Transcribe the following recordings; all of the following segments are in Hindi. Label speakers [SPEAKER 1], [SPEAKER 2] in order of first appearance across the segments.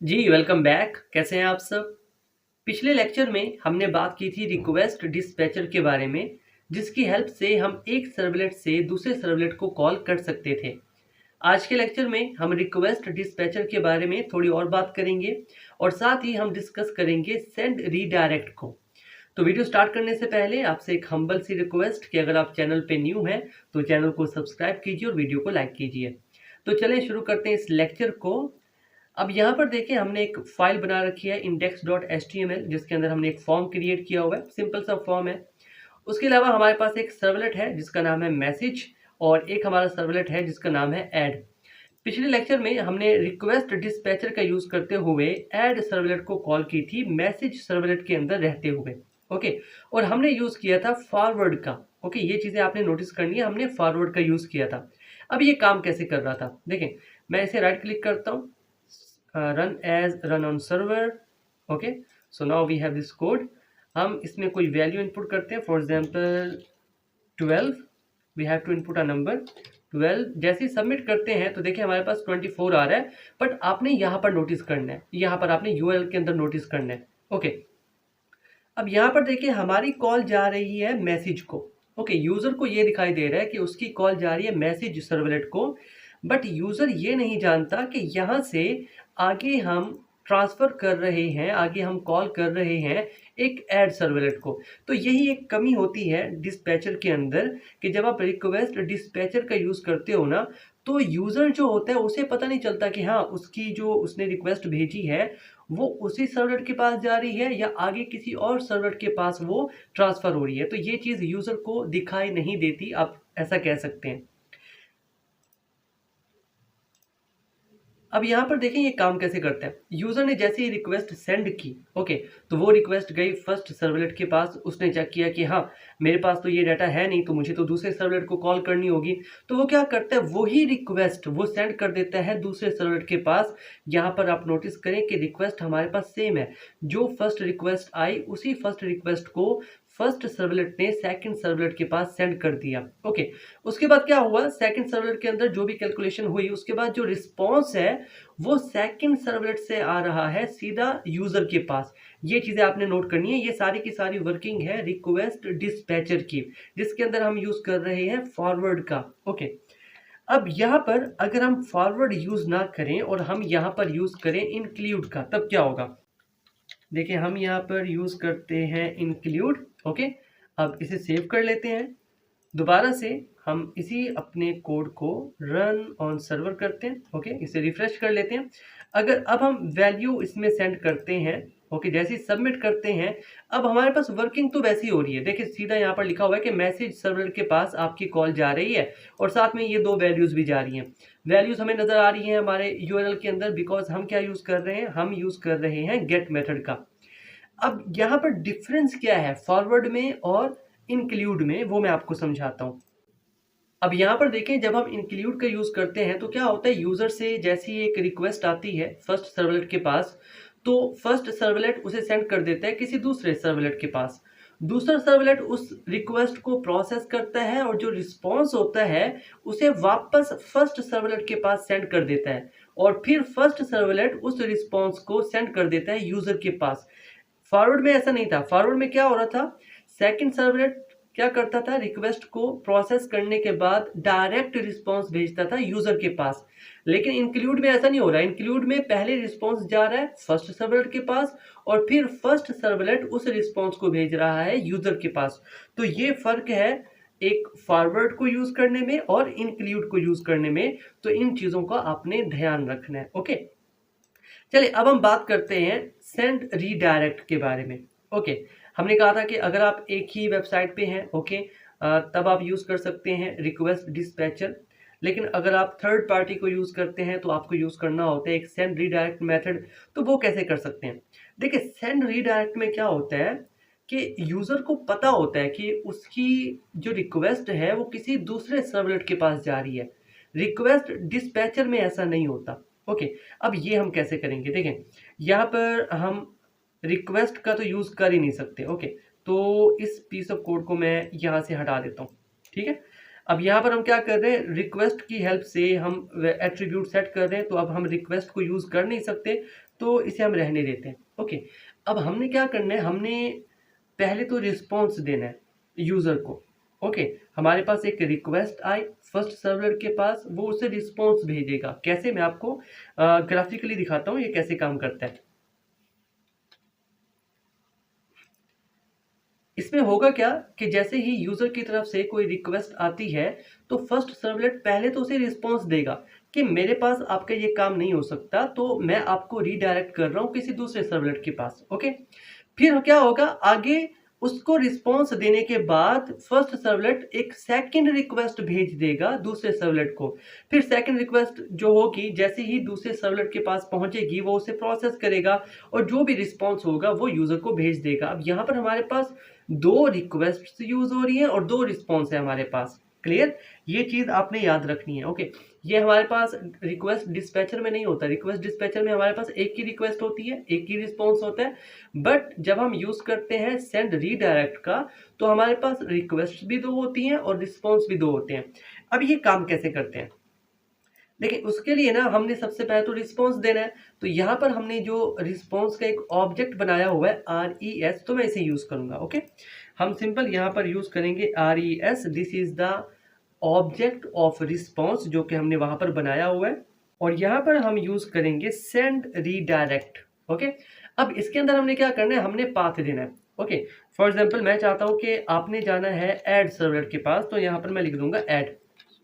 [SPEAKER 1] जी, वेलकम बैक। कैसे हैं आप सब? पिछले लेक्चर में हमने बात की थी रिक्वेस्ट डिस्पैचर के बारे में, जिसकी हेल्प से हम एक सर्वलेट से दूसरे सर्वलेट को कॉल कर सकते थे। आज के लेक्चर में हम रिक्वेस्ट डिस्पैचर के बारे में थोड़ी और बात करेंगे और साथ ही हम डिस्कस करेंगे सेंड रीडायरेक्ट को। तो वीडियो स्टार्ट करने से पहले आपसे एक हम्बल सी रिक्वेस्ट कि अगर आप चैनल पे न्यू हैं तो चैनल को सब्सक्राइब कीजिए और वीडियो को लाइक कीजिए। तो चलें शुरू करते हैं इस लेक्चर को। अब यहाँ पर देखिए हमने एक फाइल बना रखी है index.html, जिसके अंदर हमने एक फॉर्म क्रिएट किया हुआ है। सिंपल सा फॉर्म है। उसके अलावा हमारे पास एक सर्वलेट है जिसका नाम है मैसेज और एक हमारा सर्वलेट है जिसका नाम है ऐड। पिछले लेक्चर में हमने रिक्वेस्ट डिस्पैचर का यूज करते हुए ऐड सर्वलेट को कॉल की थी मैसेज सर्वलेट के अंदर रहते हुए। ओके, और हमने यूज किया था फॉरवर्ड का। ओके, ये चीजें आपने नोटिस करनी है, हमने फॉरवर्ड का यूज किया था। अब ये काम कैसे कर रहा था देखें। मैं इसे राइट क्लिक करता हूँ, run on server। Okay, so now we have this code. हम इसमें कोई वैल्यू इनपुट करते हैं, for example 12। We have to input a number 12। जैसे ही सबमिट करते हैं तो देखिए हमारे पास 24 आ रहा है। बट आपने यहाँ पर नोटिस करना है, यहाँ पर आपने यूआरएल के अंदर नोटिस करना है। ओके, अब यहाँ पर देखिए हमारी कॉल जा रही है मैसेज को। ओके, यूजर को ये दिखाई दे रहा है कि उसकी कॉल जा रही है मैसेज सर्वलेट को। बट यूजर ये नहीं जानता कि यहाँ से आगे हम ट्रांसफर कर रहे हैं, आगे हम कॉल कर रहे हैं एक ऐड सर्वलेट को। तो यही एक कमी होती है डिस्पैचर के अंदर कि जब आप रिक्वेस्ट डिस्पैचर का यूज करते हो ना, तो यूजर जो होता है उसे पता नहीं चलता कि हाँ उसकी जो उसने रिक्वेस्ट भेजी है वो उसी सर्वर के पास जा रही है या आगे किसी और सर्वर के पास वो ट्रांसफर हो रही है। तो ये चीज यूजर को दिखाई नहीं देती, आप ऐसा कह सकते हैं। अब यहाँ पर देखें ये काम कैसे करता है। यूजर ने जैसे ही रिक्वेस्ट सेंड की, ओके, तो वो रिक्वेस्ट गई फर्स्ट सर्वलेट के पास। उसने चेक किया कि हाँ मेरे पास तो ये डाटा है नहीं, तो मुझे तो दूसरे सर्वलेट को कॉल करनी होगी। तो वो क्या करता है, वही रिक्वेस्ट वो सेंड कर देता है दूसरे सर्वलेट के पास। यहाँ पर आप नोटिस करें कि रिक्वेस्ट हमारे पास सेम है। जो फर्स्ट रिक्वेस्ट आई उसी फर्स्ट रिक्वेस्ट को फर्स्ट सर्वलेट ने सेकंड सर्वलेट के पास सेंड कर दिया। ओके, उसके बाद क्या हुआ, सेकंड सर्वलेट के अंदर जो भी कैलकुलेशन हुई उसके बाद जो रिस्पॉन्स है वो सेकंड सर्वलेट से आ रहा है सीधा यूजर के पास। ये चीजें आपने नोट करनी है। ये सारी की सारी वर्किंग है रिक्वेस्ट डिस्पैचर की, जिसके अंदर हम यूज कर रहे हैं फॉरवर्ड का। ओके, अब यहाँ पर अगर हम फॉरवर्ड यूज ना करें और हम यहाँ पर यूज करें इंक्लूड का, तब क्या होगा। देखिए हम यहाँ पर यूज करते हैं इंक्लूड। ओके, अब इसे सेव कर लेते हैं। दोबारा से हम इसी अपने कोड को रन ऑन सर्वर करते हैं। ओके, इसे रिफ्रेश कर लेते हैं। अगर अब हम वैल्यू इसमें सेंड करते हैं, ओके, जैसे ही सबमिट करते हैं, अब हमारे पास वर्किंग तो वैसी हो रही है। देखिए सीधा यहाँ पर लिखा हुआ है कि मैसेज सर्वर के पास आपकी कॉल जा रही है और साथ में ये दो वैल्यूज भी जा रही हैं। वैल्यूज हमें नजर आ रही हैं हमारे यूआरएल के अंदर, बिकॉज हम क्या यूज कर रहे हैं, हम यूज कर रहे हैं गेट मेथड का। अब यहाँ पर डिफरेंस क्या है फॉरवर्ड में और इंक्लूड में, वो मैं आपको समझाता हूँ। अब यहाँ पर देखें जब हम इंक्लूड का यूज करते हैं तो क्या होता है, यूजर से जैसी एक रिक्वेस्ट आती है फर्स्ट सर्वलेट के पास, तो फर्स्ट सर्वलेट उसे सेंड कर देता है किसी दूसरे सर्वलेट के पास। दूसरा सर्वलेट उस रिक्वेस्ट को प्रोसेस करता है और जो रिस्पॉन्स होता है उसे वापस फर्स्ट सर्वलेट के पास सेंड कर देता है और फिर फर्स्ट सर्वलेट उस रिस्पॉन्स को सेंड कर देता है यूजर के पास। फॉरवर्ड में ऐसा नहीं था। फॉरवर्ड में क्या हो रहा था, सेकंड सर्वलेट क्या करता था, रिक्वेस्ट को प्रोसेस करने के बाद डायरेक्ट रिस्पांस भेजता था यूजर के पास। लेकिन इंक्लूड में ऐसा नहीं हो रहा है। इंक्लूड में पहले रिस्पांस जा रहा है फर्स्ट सर्वलेट के पास और फिर फर्स्ट सर्वलेट उस रिस्पांस को भेज रहा है यूजर के पास। तो ये फर्क है एक फॉरवर्ड को यूज करने में और इंक्लूड को यूज करने में। तो इन चीजों का आपने ध्यान रखना है। ओके, चलिए अब हम बात करते हैं सेंड रीडायरेक्ट के बारे में। ओके, हमने कहा था कि अगर आप एक ही वेबसाइट पे हैं, ओके, तब आप यूज़ कर सकते हैं रिक्वेस्ट डिस्पैचर। लेकिन अगर आप थर्ड पार्टी को यूज़ करते हैं तो आपको यूज़ करना होता है एक सेंड रीडायरेक्ट मेथड। तो वो कैसे कर सकते हैं, देखिए सेंड रीडायरेक्ट में क्या होता है कि यूज़र को पता होता है कि उसकी जो रिक्वेस्ट है वो किसी दूसरे सर्वलेट के पास जा रही है। रिक्वेस्ट डिस्पैचर में ऐसा नहीं होता। ओके, अब ये हम कैसे करेंगे, देखें यहाँ पर हम रिक्वेस्ट का तो यूज़ कर ही नहीं सकते। ओके, तो इस पीस ऑफ कोड को मैं यहाँ से हटा देता हूँ। ठीक है, अब यहाँ पर हम क्या कर रहे हैं, रिक्वेस्ट की हेल्प से हम एट्रीब्यूट सेट कर रहे हैं। तो अब हम रिक्वेस्ट को यूज़ कर नहीं सकते, तो इसे हम रहने देते हैं। ओके, अब हमने क्या करना है, हमने पहले तो रिस्पॉन्स देना है यूज़र को। ओके, हमारे पास एक रिक्वेस्ट आई फर्स्ट सर्वलेट के पास, वो उसे रिस्पॉन्स भेजेगा। कैसे, मैं आपको ग्राफिकली दिखाता हूँ ये कैसे काम करता है। इसमें होगा क्या कि जैसे ही यूजर की तरफ से कोई रिक्वेस्ट आती है तो फर्स्ट सर्वलेट पहले तो उसे रिस्पॉन्स देगा कि मेरे पास आपका ये काम नहीं हो सकता, तो मैं आपको रीडायरेक्ट कर रहा हूँ किसी दूसरे सर्वलेट के पास। ओके, फिर क्या होगा आगे, उसको रिस्पॉन्स देने के बाद फर्स्ट सर्वलेट एक सेकंड रिक्वेस्ट भेज देगा दूसरे सर्वलेट को। फिर सेकंड रिक्वेस्ट जो होगी जैसे ही दूसरे सर्वलेट के पास पहुंचेगी वो उसे प्रोसेस करेगा और जो भी रिस्पॉन्स होगा वो यूजर को भेज देगा। अब यहाँ पर हमारे पास दो रिक्वेस्ट यूज हो रही है और दो रिस्पॉन्स है हमारे पास। क्लियर, ये चीज आपने याद रखनी है। ओके, ये हमारे पास रिक्वेस्ट डिस्पैचर में नहीं होता। रिक्वेस्ट डिस्पैचर में हमारे पास एक ही रिक्वेस्ट होती है, एक ही रिस्पॉन्स होता है। बट जब हम यूज करते हैं सेंड रीडायरेक्ट का तो हमारे पास रिक्वेस्ट भी दो होती हैं और रिस्पॉन्स भी दो होते हैं। अब ये काम कैसे करते हैं, देखिए उसके लिए ना हमने सबसे पहले तो रिस्पॉन्स देना है। तो यहाँ पर हमने जो रिस्पॉन्स का एक ऑब्जेक्ट बनाया हुआ है RES, तो मैं इसे यूज करूंगा। ओके, हम सिंपल यहाँ पर यूज करेंगे RES, this is the object of response जो कि हमने वहां पर बनाया हुआ है। और यहाँ पर हम यूज करेंगे सेंड रीडायरेक्ट। ओके, अब इसके अंदर हमने क्या करना है, हमने पाथ देना है। ओके, फॉर एग्जाम्पल मैं चाहता हूँ कि आपने जाना है ऐड सर्वलेट के पास, तो यहाँ पर मैं लिख दूंगा add.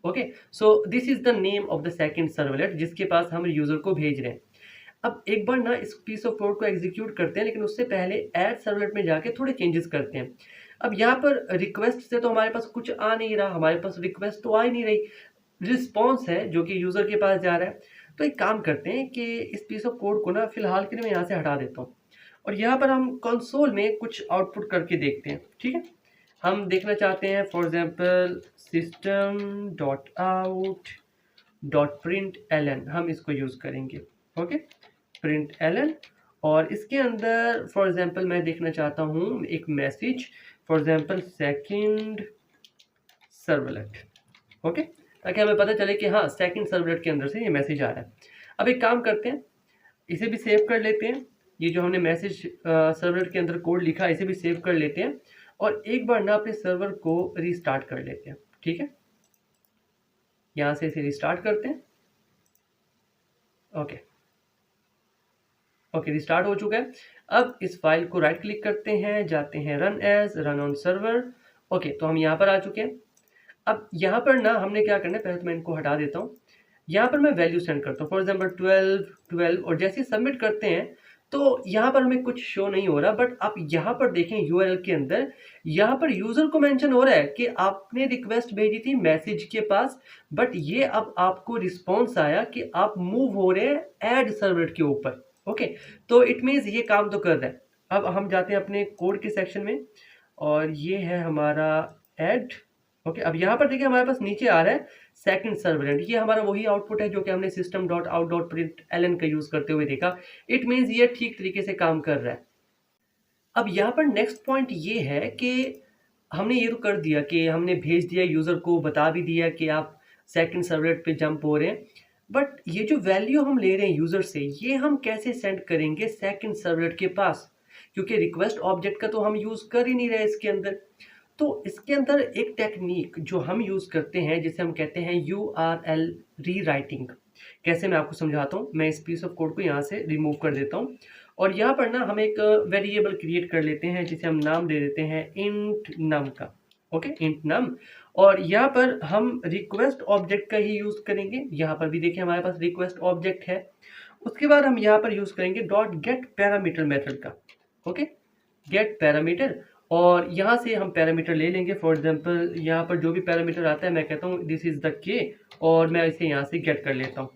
[SPEAKER 1] Okay, so this is the name of the second servlet जिसके पास हम यूजर को भेज रहे हैं। अब एक बार ना इस पीस ऑफ कोड को एग्जीक्यूट करते हैं, लेकिन उससे पहले ऐड सर्वलेट में जाके थोड़े चेंजेस करते हैं। अब यहाँ पर रिक्वेस्ट से तो हमारे पास कुछ आ नहीं रहा, हमारे पास रिक्वेस्ट तो आ ही नहीं रही, रिस्पॉन्स है जो कि यूजर के पास जा रहा है। तो एक काम करते हैं कि इस पीस ऑफ कोड को ना फिलहाल के लिए मैं यहाँ से हटा देता हूँ और यहाँ पर हम कंसोल में कुछ आउटपुट करके देखते हैं। ठीक है, हम देखना चाहते हैं for example system dot out dot print L N, हम इसको यूज करेंगे। ओके, प्रिंट एलन, और इसके अंदर फॉर एग्जाम्पल मैं देखना चाहता हूँ एक message, for example second servlet. Okay, ताकि हमें पता चले कि हाँ सेकंड सर्वलेट के अंदर से ये मैसेज आ रहा है। अब एक काम करते हैं, इसे भी सेव कर लेते हैं, ये जो हमने मैसेज सर्वलेट के अंदर कोड लिखा इसे भी सेव कर लेते हैं और एक बार ना अपने सर्वर को रीस्टार्ट कर लेते हैं। ठीक है, यहाँ से इसे रिस्टार्ट करते हैं। ओके ओके, रिस्टार्ट हो चुका है। अब इस फाइल को राइट क्लिक करते हैं, जाते हैं run as, run on server. Okay, तो हम यहाँ पर आ चुके हैं। अब यहाँ पर ना हमने क्या करना है, पहले तो मैं इनको हटा देता हूँ। यहाँ पर मैं वैल्यू सेंड करता हूँ, फॉर एग्जाम्पल 12 और जैसे सबमिट करते हैं तो यहाँ पर हमें कुछ शो नहीं हो रहा। बट आप यहाँ पर देखें URL के अंदर, यहाँ पर यूजर को मेंशन हो रहा है कि आपने रिक्वेस्ट भेजी थी मैसेज के पास, बट ये अब आपको रिस्पॉन्स आया कि आप मूव हो रहे हैं ऐड सर्वलेट के ऊपर। ओके, तो इट मीन्स ये काम तो कर रहा है। अब हम जाते हैं अपने कोड के सेक्शन में और ये है हमारा ऐड। ओके, अब यहाँ पर देखिए हमारे पास नीचे आ रहा है सेकंड सर्वलेट, ये हमारा वही आउटपुट है जो कि हमने system dot out dot print L N का यूज करते हुए देखा। इट मीन्स ये ठीक तरीके से काम कर रहा है। अब यहाँ पर नेक्स्ट पॉइंट ये है कि हमने ये तो कर दिया कि हमने भेज दिया यूजर को, बता भी दिया कि आप सेकंड सर्वलेट पे जंप हो रहे हैं। बट ये जो वैल्यू हम ले रहे हैं यूजर से, ये हम कैसे सेंड करेंगे सेकंड सर्वलेट के पास, क्योंकि रिक्वेस्ट ऑब्जेक्ट का तो हम यूज कर ही नहीं रहे इसके अंदर। तो इसके अंदर एक टेक्निक जो हम यूज करते हैं जिसे हम कहते हैं URL रीराइटिंग। कैसे, मैं आपको समझाता हूँ। मैं इस पीस ऑफ कोड को यहाँ से रिमूव कर देता हूँ और यहाँ पर ना हम एक वेरिएबल क्रिएट कर लेते हैं जिसे हम नाम दे देते हैं इंट नम का। ओके, इंट नम, और यहाँ पर हम रिक्वेस्ट ऑब्जेक्ट का ही यूज करेंगे। यहाँ पर भी देखिए हमारे पास रिक्वेस्ट ऑब्जेक्ट है। उसके बाद हम यहाँ पर यूज करेंगे डॉट गेट पैरामीटर मेथड का। ओके, गेट पैरामीटर, और यहाँ से हम पैरामीटर ले लेंगे। फॉर एग्जांपल यहाँ पर जो भी पैरामीटर आता है मैं कहता हूँ दिस इज द के, और मैं इसे यहाँ से गेट कर लेता हूँ।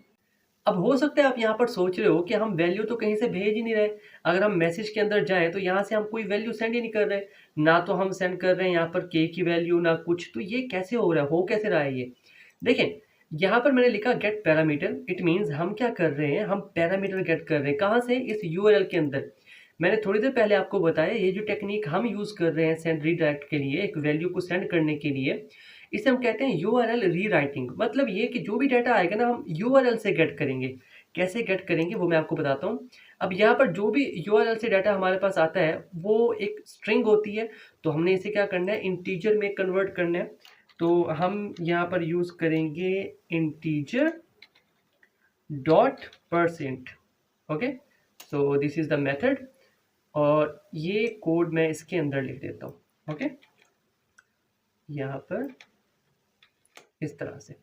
[SPEAKER 1] अब हो सकता है आप यहाँ पर सोच रहे हो कि हम वैल्यू तो कहीं से भेज ही नहीं रहे। अगर हम मैसेज के अंदर जाएं तो यहाँ से हम कोई वैल्यू सेंड ही नहीं कर रहे, ना तो हम सेंड कर रहे हैं यहाँ पर के की वैल्यू ना कुछ। तो ये कैसे हो रहा है, हो कैसे रहा है ये देखें। यहाँ पर मैंने लिखा गेट पैरामीटर, इट मीन्स हम क्या कर रहे हैं, हम पैरामीटर गेट कर रहे हैं। कहाँ से, इस URL के अंदर। मैंने थोड़ी देर पहले आपको बताया ये जो टेक्निक हम यूज़ कर रहे हैं सेंड रीडायरेक्ट के लिए, एक वैल्यू को सेंड करने के लिए, इसे हम कहते हैं URL रीराइटिंग। मतलब ये कि जो भी डाटा आएगा ना हम URL से गेट करेंगे। कैसे गेट करेंगे वो मैं आपको बताता हूँ। अब यहाँ पर जो भी यूआरएल से डाटा हमारे पास आता है वो एक स्ट्रिंग होती है, तो हमने इसे क्या करना है, इंटीजर में कन्वर्ट करना है। तो हम यहाँ पर यूज़ करेंगे integer dot percent. Okay, so this is the method, और ये कोड मैं इसके अंदर लिख देता हूँ। ओके, यहाँ पर इस तरह से,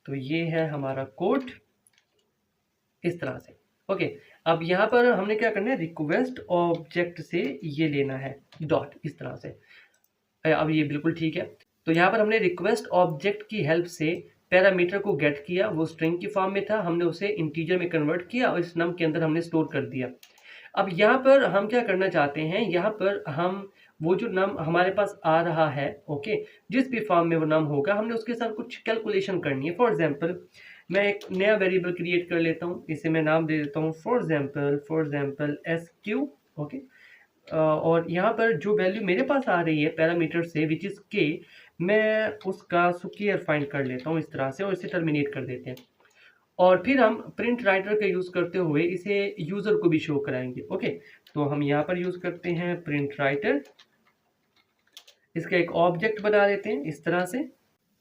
[SPEAKER 1] तो ये है हमारा कोड इस तरह से। ओके, अब यहाँ पर हमने क्या करना है, रिक्वेस्ट ऑब्जेक्ट से ये लेना है डॉट इस तरह से। अब ये बिल्कुल ठीक है। तो यहाँ पर हमने रिक्वेस्ट ऑब्जेक्ट की हेल्प से पैरामीटर को गेट किया, वो स्ट्रिंग की फॉर्म में था, हमने उसे इंटीजर में कन्वर्ट किया और इस नम के अंदर हमने स्टोर कर दिया। अब यहाँ पर हम क्या करना चाहते हैं, यहाँ पर हम वो जो नम हमारे पास आ रहा है, ओके, जिस भी फॉर्म में वो नम होगा, हमने उसके साथ कुछ कैलकुलेशन करनी है। फॉर एग्जांपल मैं एक नया वेरिएबल क्रिएट कर लेता हूँ, इसे मैं नाम दे देता हूँ फॉर एग्जांपल SQ। ओके, और यहाँ पर जो वैल्यू मेरे पास आ रही है पैरामीटर से विच इज़ के, मैं उसका स्क्वायर फाइंड कर लेता हूँ इस तरह से, और इसे टर्मिनेट कर देते हैं। और फिर हम प्रिंट राइटर का यूज़ करते हुए इसे यूज़र को भी शो कराएंगे। ओके, तो हम यहाँ पर यूज़ करते हैं प्रिंट राइटर, इसका एक ऑब्जेक्ट बना देते हैं इस तरह से,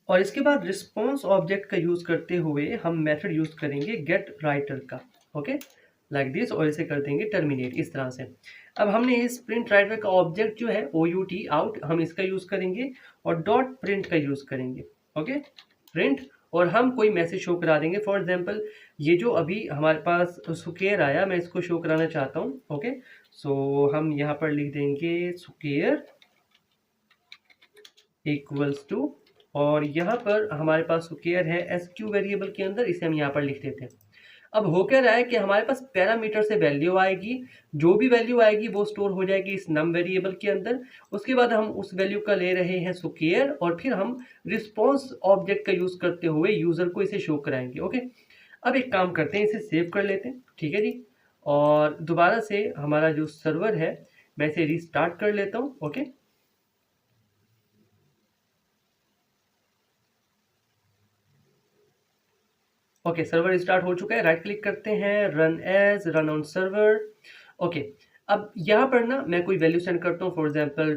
[SPEAKER 1] और इसके बाद रिस्पॉन्स ऑब्जेक्ट का यूज़ करते हुए हम मेथड यूज़ करेंगे गेट राइटर का। ओके, लाइक दिस, और इसे कर देंगे टर्मिनेट इस तरह से। अब हमने इस प्रिंट राइटर का ऑब्जेक्ट जो है OUT आउट, हम इसका यूज़ करेंगे और डॉट प्रिंट का यूज़ करेंगे। ओके, प्रिंट, और हम कोई मैसेज शो करा देंगे। फॉर एग्जांपल ये जो अभी हमारे पास स्क्वायर आया, मैं इसको शो कराना चाहता हूँ। ओके, सो हम यहाँ पर लिख देंगे स्क्वायर इक्वल्स टू, और यहाँ पर हमारे पास स्क्वायर है SQ वेरिएबल के अंदर, इसे हम यहाँ पर लिख देते हैं। अब हो क्या रहा है कि हमारे पास पैरामीटर से वैल्यू आएगी, जो भी वैल्यू आएगी वो स्टोर हो जाएगी इस नम वेरिएबल के अंदर। उसके बाद हम उस वैल्यू का ले रहे हैं स्क्वायर, और फिर हम रिस्पॉन्स ऑब्जेक्ट का यूज़ करते हुए यूज़र को इसे शो कराएंगे। ओके, अब एक काम करते हैं, इसे सेव कर लेते हैं, ठीक है जी, और दोबारा से हमारा जो सर्वर है मैं इसे रिस्टार्ट कर लेता हूँ। ओके, ओके, सर्वर स्टार्ट हो चुका है, राइट क्लिक करते हैं, run as, run on server. Okay, अब यहाँ पर ना मैं कोई वैल्यू सेंड करता हूँ, फॉर एग्जांपल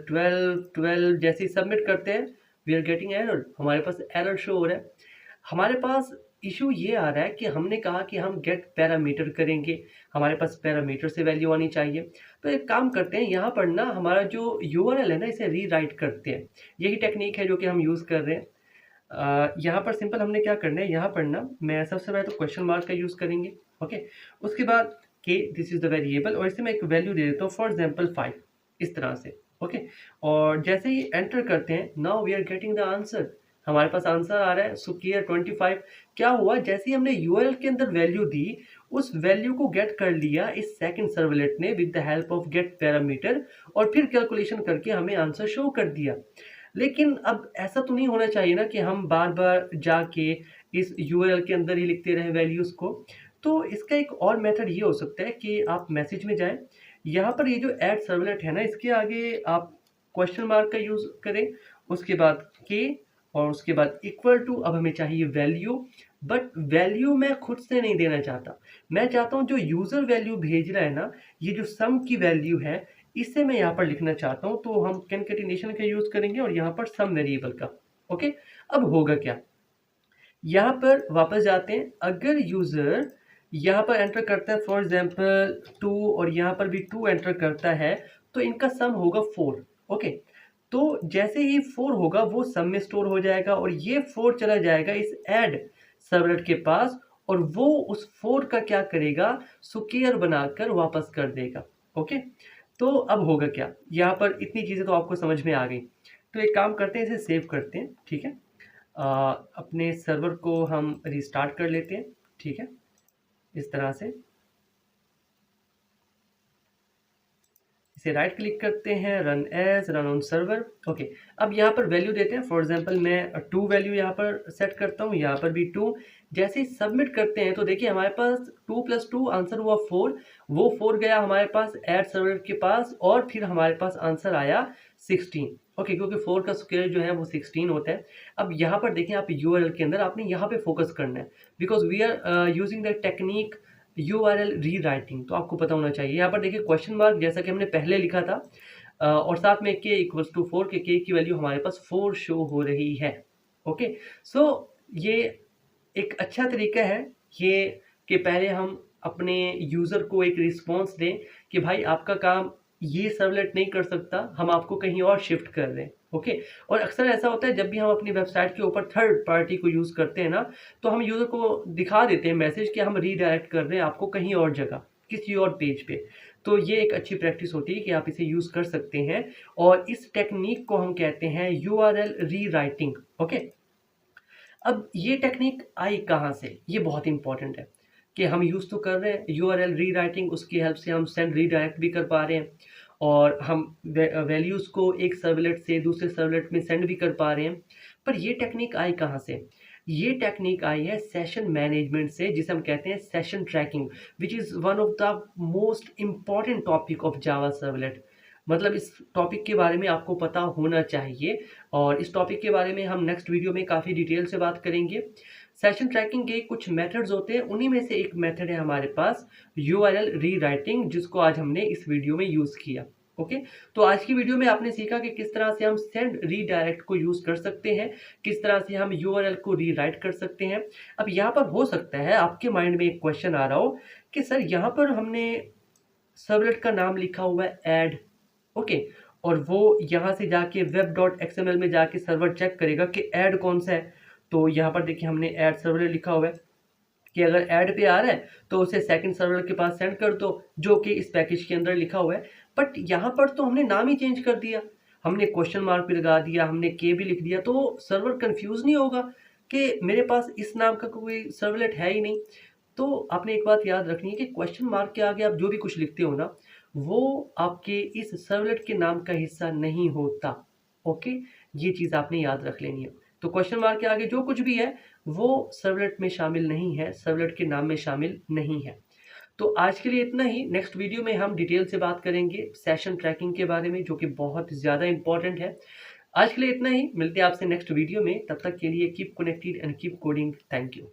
[SPEAKER 1] 12 जैसे ही सबमिट करते हैं, वी आर गेटिंग एरर, हमारे पास एरर शो हो रहा है। हमारे पास इशू ये आ रहा है कि हमने कहा कि हम गेट पैरामीटर करेंगे, हमारे पास पैरामीटर से वैल्यू आनी चाहिए। तो एक काम करते हैं, यहाँ पर ना हमारा जो यूआरएल है ना, इसे रीराइट करते हैं। यही टेक्निक है जो कि हम यूज़ कर रहे हैं। यहाँ पर सिंपल हमने क्या करना है, यहाँ पर ना मैं सबसे पहले तो क्वेश्चन मार्क का यूज़ करेंगे। ओके, उसके बाद के दिस इज़ द वेरिएबल, और इसे मैं एक वैल्यू दे देता हूँ फॉर एग्जांपल 5 इस तरह से। ओके, और जैसे ही एंटर करते हैं, now we are getting the answer, हमारे पास आंसर आ रहा है स्क्वायर 25। क्या हुआ, जैसे ही हमने यूआरएल के अंदर वैल्यू दी, उस वैल्यू को गेट कर लिया इस सेकंड सर्वलेट ने with the help of get parameter, और फिर कैलकुलेशन करके हमें आंसर शो कर दिया। लेकिन अब ऐसा तो नहीं होना चाहिए ना कि हम बार बार जाके इस यूआरएल के अंदर ही लिखते रहें वैल्यूज़ को। तो इसका एक और मेथड ये हो सकता है कि आप मैसेज में जाएं, यहाँ पर ये जो ऐड सर्वलेट है ना, इसके आगे आप क्वेश्चन मार्क का यूज़ करें, उसके बाद के, और उसके बाद इक्वल टू। अब हमें चाहिए वैल्यू, बट वैल्यू मैं खुद से नहीं देना चाहता, मैं चाहता हूँ जो यूज़र वैल्यू भेज रहा है ना, ये जो सम की वैल्यू है, इसे मैं यहाँ पर लिखना चाहता हूँ। तो हम कॉन्कैटिनेशन का यूज़ करेंगे और यहाँ पर सम वेरिएबल का। ओके, अब होगा क्या, यहाँ पर वापस जाते हैं, अगर यूज़र यहाँ पर एंटर करता है फॉर एग्जांपल 2, और यहाँ पर भी 2 एंटर करता है, तो इनका सम होगा 4। ओके, तो जैसे ही 4 होगा वो सम में स्टोर हो जाएगा, और ये 4 चला जाएगा इस ऐड सर्वलेट के पास, और वो उस 4 का क्या करेगा, स्क्वायर बनाकर वापस कर देगा। ओके, तो अब होगा क्या, यहाँ पर इतनी चीज़ें तो आपको समझ में आ गई। तो एक काम करते हैं, इसे सेव करते हैं, ठीक है, अपने सर्वर को हम रिस्टार्ट कर लेते हैं, ठीक है, इस तरह से इसे राइट क्लिक करते हैं, run as, run on server. Okay, अब यहाँ पर वैल्यू देते हैं। फॉर एग्जांपल मैं 2 वैल्यू यहाँ पर सेट करता हूँ, यहाँ पर भी 2। जैसे ही सबमिट करते हैं तो देखिए हमारे पास 2 + 2 आंसर हुआ 4। वो 4 गया हमारे पास ऐड सर्वर के पास और फिर हमारे पास आंसर आया 16। ओके, क्योंकि 4 का स्क्वायर जो है वो 16 होता है। अब यहाँ पर देखें आप यूआरएल के अंदर आपने यहाँ पे फोकस करना है, because we are using the technique URL rewriting. तो आपको पता होना चाहिए। यहाँ पर देखिए क्वेश्चन मार्क जैसा कि हमने पहले लिखा था और साथ में k = 4 के k की वैल्यू हमारे पास 4 शो हो रही है। ओके, सो ये एक अच्छा तरीका है ये कि पहले हम अपने यूज़र को एक रिस्पॉन्स दें कि भाई आपका काम ये सर्वलेट नहीं कर सकता, हम आपको कहीं और शिफ्ट कर दें। ओके, और अक्सर ऐसा होता है जब भी हम अपनी वेबसाइट के ऊपर थर्ड पार्टी को यूज़ करते हैं ना, तो हम यूज़र को दिखा देते हैं मैसेज कि हम रीडायरेक्ट कर रहे हैं आपको कहीं और जगह, किसी और पेज पे। तो ये एक अच्छी प्रैक्टिस होती है कि आप इसे यूज़ कर सकते हैं और इस टेक्निक को हम कहते हैं यूआरएल रीराइटिंग। ओके, अब ये टेक्निक आई कहाँ से, ये बहुत इंपॉर्टेंट है कि हम यूज़ तो कर रहे हैं यूआरएल रीराइटिंग, उसकी हेल्प से हम सेंड रीडायरेक्ट भी कर पा रहे हैं और हम वैल्यूज़ को एक सर्वलेट से दूसरे सर्वलेट में सेंड भी कर पा रहे हैं। पर ये टेक्निक आई कहाँ से? ये टेक्निक आई है सेशन मैनेजमेंट से, जिसे हम कहते हैं session trekking, which is one of the most important topic of Java servlet. मतलब इस टॉपिक के बारे में आपको पता होना चाहिए और इस टॉपिक के बारे में हम नेक्स्ट वीडियो में काफ़ी डिटेल से बात करेंगे। सेशन ट्रैकिंग के कुछ मेथड्स होते हैं, उन्हीं में से एक मेथड है हमारे पास यूआरएल रीराइटिंग, जिसको आज हमने इस वीडियो में यूज़ किया। ओके, तो आज की वीडियो में आपने सीखा कि किस तरह से हम सेंड रीडायरेक्ट को यूज़ कर सकते हैं, किस तरह से हम यूआरएल को रीराइट कर सकते हैं। अब यहाँ पर हो सकता है आपके माइंड में एक क्वेश्चन आ रहा हो कि सर यहाँ पर हमने सर्वलेट का नाम लिखा हुआ है ऐड। ओके, और वो यहाँ से जाके web.xml में जाके सर्वर चेक करेगा कि ऐड कौन सा है। तो यहाँ पर देखिए हमने ऐड सर्वर लिखा हुआ है कि अगर ऐड पे आ रहा है तो उसे सेकंड सर्वर के पास सेंड कर दो, जो कि इस पैकेज के अंदर लिखा हुआ है। बट यहाँ पर तो हमने नाम ही चेंज कर दिया, हमने क्वेश्चन मार्क भी लगा दिया, हमने के भी लिख दिया, तो सर्वर कंफ्यूज नहीं होगा कि मेरे पास इस नाम का कोई सर्वलेट है ही नहीं। तो आपने एक बात याद रखनी है कि क्वेश्चन मार्क के आगे आप जो भी कुछ लिखते हो ना, वो आपके इस सर्वलेट के नाम का हिस्सा नहीं होता। ओके, ये चीज़ आपने याद रख लेनी है। तो क्वेश्चन मार्क के आगे जो कुछ भी है वो सर्वलेट में शामिल नहीं है, सर्वलेट के नाम में शामिल नहीं है। तो आज के लिए इतना ही। नेक्स्ट वीडियो में हम डिटेल से बात करेंगे सेशन ट्रैकिंग के बारे में, जो कि बहुत ज़्यादा इंपॉर्टेंट है। आज के लिए इतना ही, मिलते हैं आपसे नेक्स्ट वीडियो में। तब तक के लिए keep connected and keep coding. Thank you.